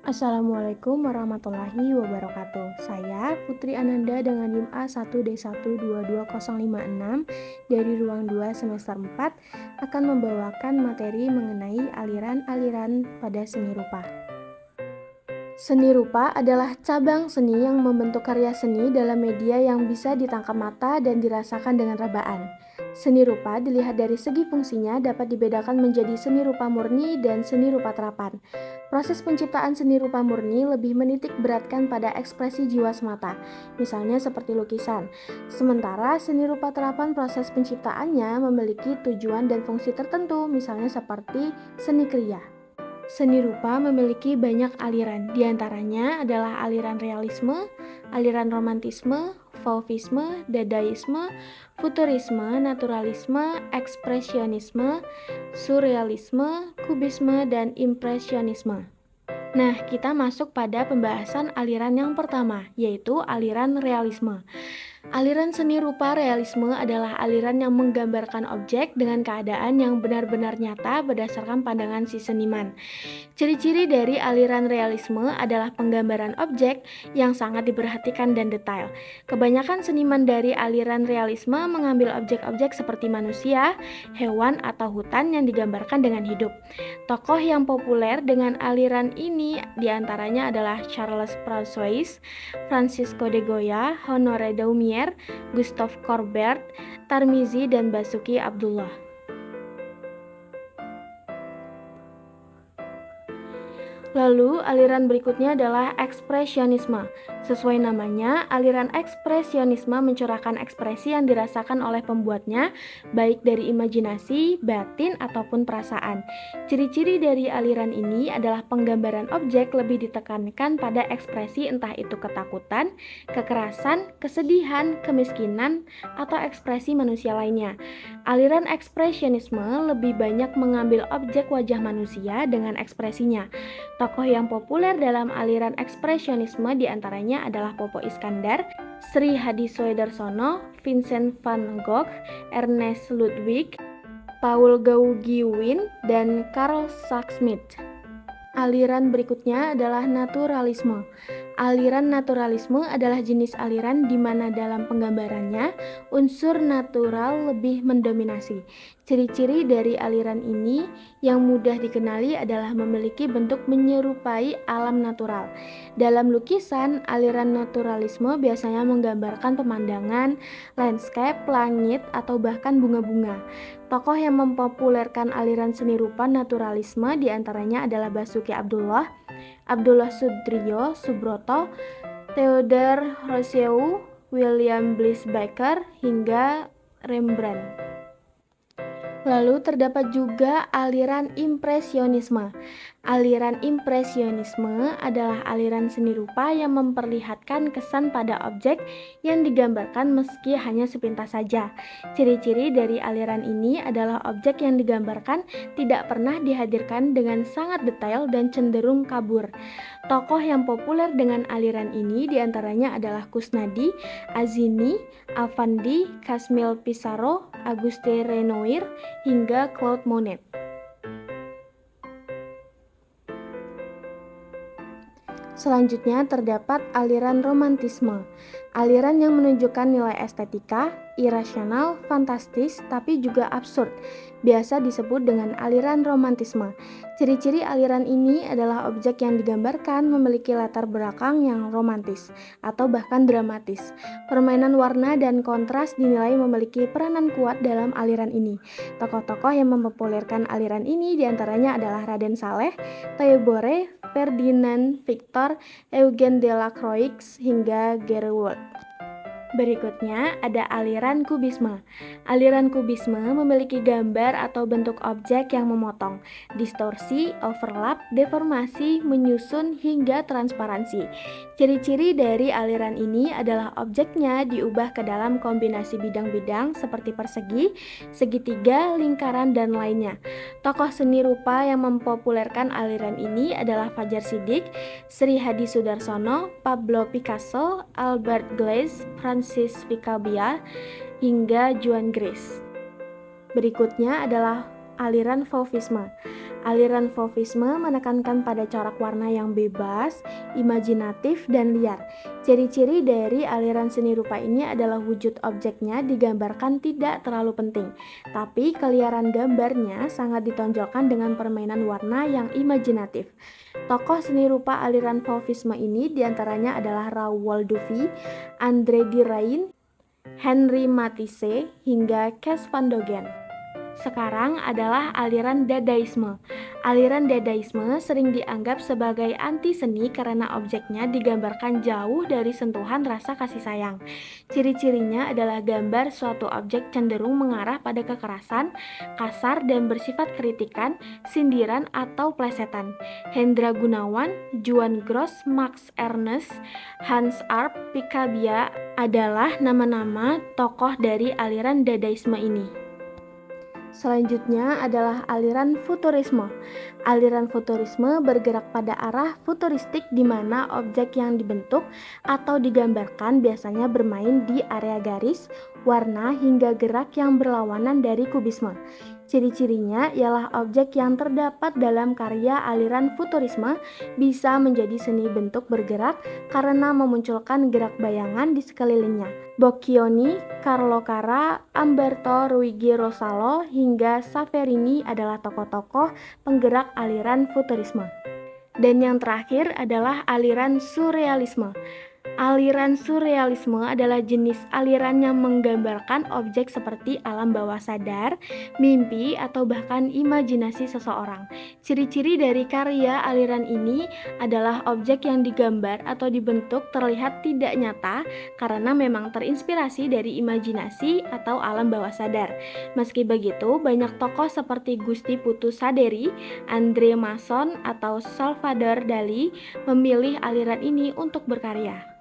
Assalamualaikum warahmatullahi wabarakatuh. Saya Putri Ananda dengan NIM A1D1222056 dari ruang 2 semester 4 akan membawakan materi mengenai aliran-aliran pada seni rupa. Seni rupa adalah cabang seni yang membentuk karya seni dalam media yang bisa ditangkap mata dan dirasakan dengan rabaan. Seni rupa dilihat dari segi fungsinya dapat dibedakan menjadi seni rupa murni dan seni rupa terapan. Proses penciptaan seni rupa murni lebih menitik beratkan pada ekspresi jiwa semata, misalnya seperti lukisan. Sementara seni rupa terapan proses penciptaannya memiliki tujuan dan fungsi tertentu, misalnya seperti seni kriya. Seni rupa memiliki banyak aliran, diantaranya adalah aliran realisme, aliran romantisme, fauvisme, dadaisme, futurisme, naturalisme, ekspresionisme, surrealisme, kubisme, dan impresionisme. Nah, kita masuk pada pembahasan aliran yang pertama, yaitu aliran realisme. Aliran seni rupa realisme adalah aliran yang menggambarkan objek dengan keadaan yang benar-benar nyata berdasarkan pandangan si seniman. Ciri-ciri dari aliran realisme adalah penggambaran objek yang sangat diperhatikan dan detail. Kebanyakan seniman dari aliran realisme mengambil objek-objek seperti manusia, hewan, atau hutan yang digambarkan dengan hidup. Tokoh yang populer dengan aliran ini diantaranya adalah Charles François, Francisco de Goya, Honoré Daumier, Gustave Courbet, Tarmizi, dan Basuki Abdullah. Lalu, aliran berikutnya adalah ekspresionisme. Sesuai namanya, aliran ekspresionisme mencurahkan ekspresi yang dirasakan oleh pembuatnya, baik dari imajinasi, batin, ataupun perasaan. Ciri-ciri dari aliran ini adalah penggambaran objek lebih ditekankan pada ekspresi entah itu ketakutan, kekerasan, kesedihan, kemiskinan, atau ekspresi manusia lainnya. Aliran ekspresionisme lebih banyak mengambil objek wajah manusia dengan ekspresinya. Tokoh yang populer dalam aliran ekspresionisme diantaranya adalah Popo Iskandar, Sri Hadissoedarsono, Vincent van Gogh, Ernest Ludwig, Paul Gauguin, dan Carl Sachs-Schmidt. Aliran berikutnya adalah naturalisme. Aliran naturalisme adalah jenis aliran di mana dalam penggambarannya unsur natural lebih mendominasi. Ciri-ciri dari aliran ini yang mudah dikenali adalah memiliki bentuk menyerupai alam natural. Dalam lukisan, aliran naturalisme biasanya menggambarkan pemandangan, landscape, langit, atau bahkan bunga-bunga. Tokoh yang mempopulerkan aliran seni rupa naturalisme diantaranya adalah Basuki Abdullah, Abdullah Sudriyo Subroto, Theodore Rousseau, William Bliss Baker, hingga Rembrandt. Lalu terdapat juga aliran impresionisme. Aliran impresionisme adalah aliran seni rupa yang memperlihatkan kesan pada objek yang digambarkan meski hanya sepintas saja. Ciri-ciri dari aliran ini adalah objek yang digambarkan tidak pernah dihadirkan dengan sangat detail dan cenderung kabur. Tokoh yang populer dengan aliran ini diantaranya adalah Kusnadi, Azini, Avandi, Camille Pissarro, Auguste Renoir, hingga Claude Monet. Selanjutnya terdapat aliran romantisme. Aliran yang menunjukkan nilai estetika, irasional, fantastis, tapi juga absurd. Biasa disebut dengan aliran romantisme. Ciri-ciri aliran ini adalah objek yang digambarkan memiliki latar belakang yang romantis atau bahkan dramatis. Permainan warna dan kontras dinilai memiliki peranan kuat dalam aliran ini. Tokoh-tokoh yang mempopulerkan aliran ini diantaranya adalah Raden Saleh, Theobore, Ferdinand Victor, Eugène Delacroix, hingga Gerhard. Berikutnya ada aliran kubisme. Aliran kubisme memiliki gambar atau bentuk objek yang memotong, distorsi, overlap, deformasi, menyusun, hingga transparansi. Ciri-ciri dari aliran ini adalah objeknya diubah ke dalam kombinasi bidang-bidang seperti persegi, segitiga, lingkaran, dan lainnya. Tokoh seni rupa yang mempopulerkan aliran ini adalah Fajar Siddiq, Sri Hadissoedarsono, Pablo Picasso, Albert Glaze, Francis Picabia, hingga Juan Gris. Berikutnya adalah aliran Fauvisme. Aliran Fauvisme menekankan pada corak warna yang bebas, imajinatif, dan liar. Ciri-ciri dari aliran seni rupa ini adalah wujud objeknya digambarkan tidak terlalu penting, tapi keliaran gambarnya sangat ditonjolkan dengan permainan warna yang imajinatif. Tokoh seni rupa aliran Fauvisme ini diantaranya adalah Raoul Dufy, André Derain, Henri Matisse, hingga Cas van Dogen. Sekarang adalah aliran Dadaisme. Aliran Dadaisme sering dianggap sebagai anti seni karena objeknya digambarkan jauh dari sentuhan rasa kasih sayang. Ciri-cirinya adalah gambar suatu objek cenderung mengarah pada kekerasan, kasar dan bersifat kritikan, sindiran atau plesetan. Hendra Gunawan, Juan Gros, Max Ernst, Hans Arp, Picabia adalah nama-nama tokoh dari aliran Dadaisme ini. Selanjutnya adalah aliran Futurisme. Aliran Futurisme bergerak pada arah futuristik di mana objek yang dibentuk atau digambarkan biasanya bermain di area garis, warna, hingga gerak yang berlawanan dari kubisme. Ciri-cirinya ialah objek yang terdapat dalam karya aliran Futurisme bisa menjadi seni bentuk bergerak karena memunculkan gerak bayangan di sekelilingnya. Boccioni, Carlo Carrà, Umberto Luigi Rosalo, hingga Saverini adalah tokoh-tokoh penggerak aliran Futurisme. Dan yang terakhir adalah aliran Surrealisme. Aliran surrealisme adalah jenis aliran yang menggambarkan objek seperti alam bawah sadar, mimpi, atau bahkan imajinasi seseorang. Ciri-ciri dari karya aliran ini adalah objek yang digambar atau dibentuk terlihat tidak nyata karena memang terinspirasi dari imajinasi atau alam bawah sadar. Meski begitu, banyak tokoh seperti Gusti Putu Saderi, André Masson, atau Salvador Dali memilih aliran ini untuk berkarya.